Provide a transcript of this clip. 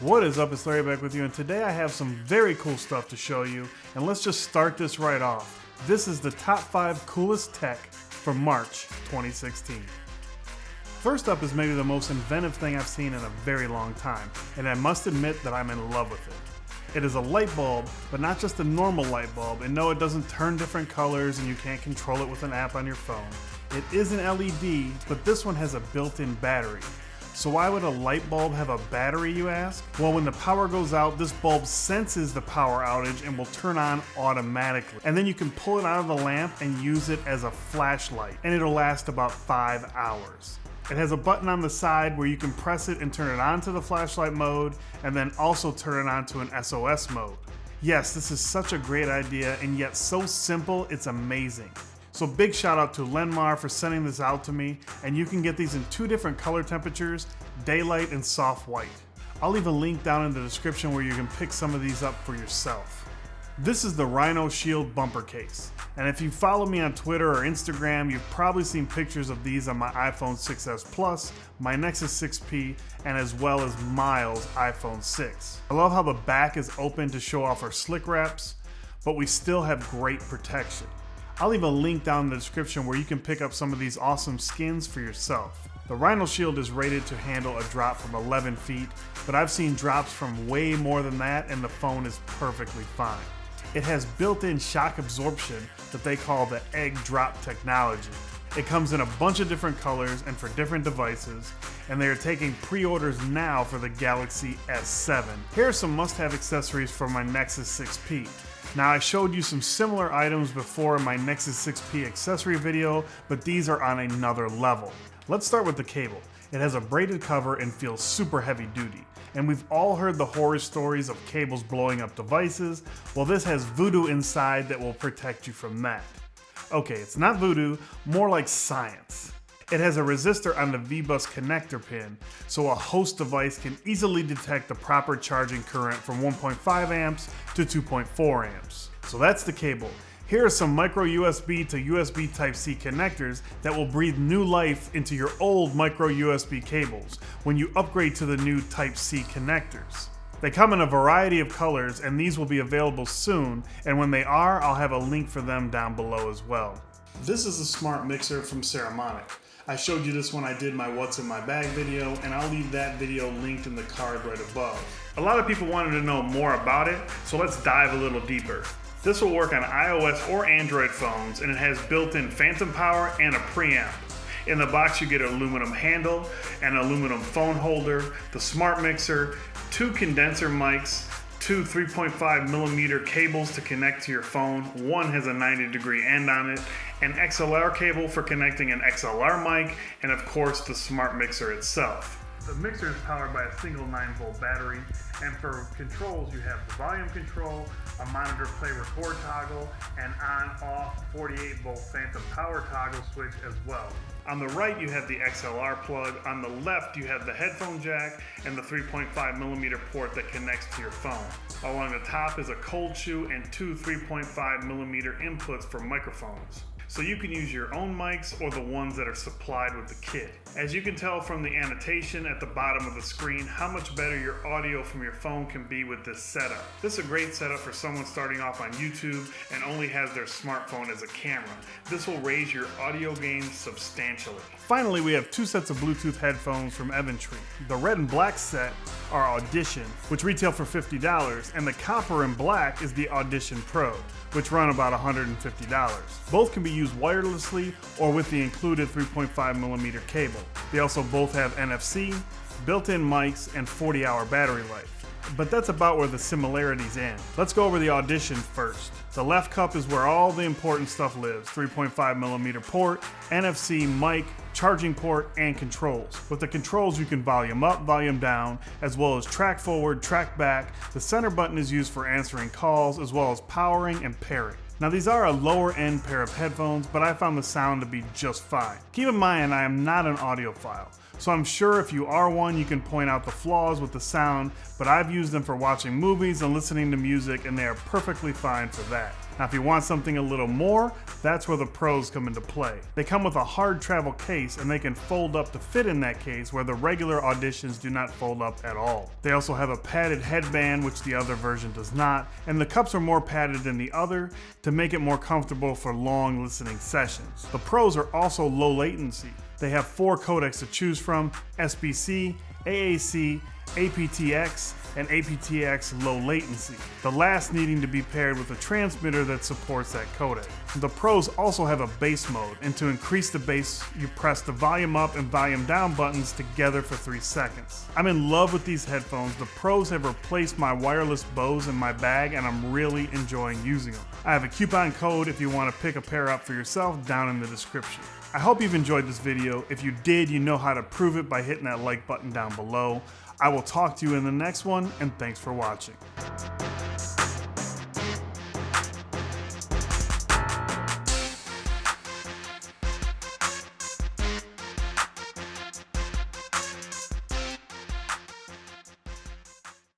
What is up, it's Larry back with you, and today I have some very cool stuff to show you, and let's just start this right off. This is the top 5 coolest tech for March 2016. First up is maybe the most inventive thing I've seen in a very long time, and I must admit that I'm in love with it. It is a light bulb, but not just a normal light bulb, and no, it doesn't turn different colors and you can't control it with an app on your phone. It is an LED, but this one has a built-in battery. So why would a light bulb have a battery, you ask? Well, when the power goes out, this bulb senses the power outage and will turn on automatically. And then you can pull it out of the lamp and use it as a flashlight, and it'll last about 5 hours. It has a button on the side where you can press it and turn it on to the flashlight mode, and then also turn it on to an SOS mode. Yes, this is such a great idea, and yet so simple, it's amazing. So big shout out to Lenmar for sending this out to me, and you can get these in 2 different color temperatures, daylight and soft white. I'll leave a link down in the description where you can pick some of these up for yourself. This is the Rhino Shield bumper case, and if you follow me on Twitter or Instagram, you've probably seen pictures of these on my iPhone 6s Plus, my Nexus 6P, and as well as Miles' iPhone 6. I love how the back is open to show off our slick wraps, but we still have great protection. I'll leave a link down in the description where you can pick up some of these awesome skins for yourself. The Rhino Shield is rated to handle a drop from 11 feet, but I've seen drops from way more than that and the phone is perfectly fine. It has built-in shock absorption that they call the egg drop technology. It comes in a bunch of different colors and for different devices, and they are taking pre-orders now for the Galaxy S7. Here are some must-have accessories for my Nexus 6P. Now, I showed you some similar items before in my Nexus 6P accessory video, but these are on another level. Let's start with the cable. It has a braided cover and feels super heavy duty. And we've all heard the horror stories of cables blowing up devices. Well, this has voodoo inside that will protect you from that. Okay, it's not voodoo, more like science. It has a resistor on the V-Bus connector pin, so a host device can easily detect the proper charging current from 1.5 amps to 2.4 amps. So that's the cable. Here are some micro USB to USB Type-C connectors that will breathe new life into your old micro USB cables when you upgrade to the new Type-C connectors. They come in a variety of colors, and these will be available soon, and when they are, I'll have a link for them down below as well. This is a smart mixer from Ceramonic. I showed you this when I did my What's in My Bag video, and I'll leave that video linked in the card right above. A lot of people wanted to know more about it, so let's dive a little deeper. This will work on iOS or Android phones, and it has built-in phantom power and a preamp. In the box you get an aluminum handle, an aluminum phone holder, the smart mixer, 2 condenser mics, 2 3.5mm cables to connect to your phone. One has a 90-degree end on it, an XLR cable for connecting an XLR mic, and of course the smart mixer itself. The mixer is powered by a single 9-volt battery, and for controls you have the volume control, a monitor play record toggle, and on-off 48-volt phantom power toggle switch as well. On the right you have the XLR plug, on the left you have the headphone jack and the 3.5mm port that connects to your phone. Along the top is a cold shoe and 2 3.5mm inputs for microphones. So you can use your own mics or the ones that are supplied with the kit. As you can tell from the annotation at the bottom of the screen how much better your audio from your phone can be with this setup. This is a great setup for someone starting off on YouTube and only has their smartphone as a camera. This will raise your audio game substantially. Finally, we have 2 sets of Bluetooth headphones from Eventry. The red and black set are Audition, which retail for $50, and the copper and black is the Audition Pro, which run about $150. Both can be used wirelessly or with the included 3.5mm cable. They also both have NFC, built-in mics, and 40-hour battery life. But that's about where the similarities end. Let's go over the Audition first. The left cup is where all the important stuff lives. 3.5mm port, NFC, mic, charging port, and controls. With the controls you can volume up, volume down, as well as track forward, track back. The center button is used for answering calls, as well as powering and pairing. Now these are a lower end pair of headphones, but I found the sound to be just fine. Keep in mind I am not an audiophile, so I'm sure if you are one you can point out the flaws with the sound, but I've used them for watching movies and listening to music and they are perfectly fine for that. Now if you want something a little more, that's where the Pros come into play. They come with a hard travel case and they can fold up to fit in that case, where the regular Auditions do not fold up at all. They also have a padded headband, which the other version does not, and the cups are more padded than the other to make it more comfortable for long listening sessions. The Pros are also low latency. They have 4 codecs to choose from: SBC, AAC, aptX, and aptX low latency, the last needing to be paired with a transmitter that supports that codec. The Pros also have a bass mode, and to increase the bass, you press the volume up and volume down buttons together for 3 seconds. I'm in love with these headphones. The Pros have replaced my wireless Bose in my bag, and I'm really enjoying using them. I have a coupon code if you want to pick a pair up for yourself down in the description. I hope you've enjoyed this video. If you did, you know how to prove it by hitting that like button down below. I will talk to you in the next one, and thanks for watching.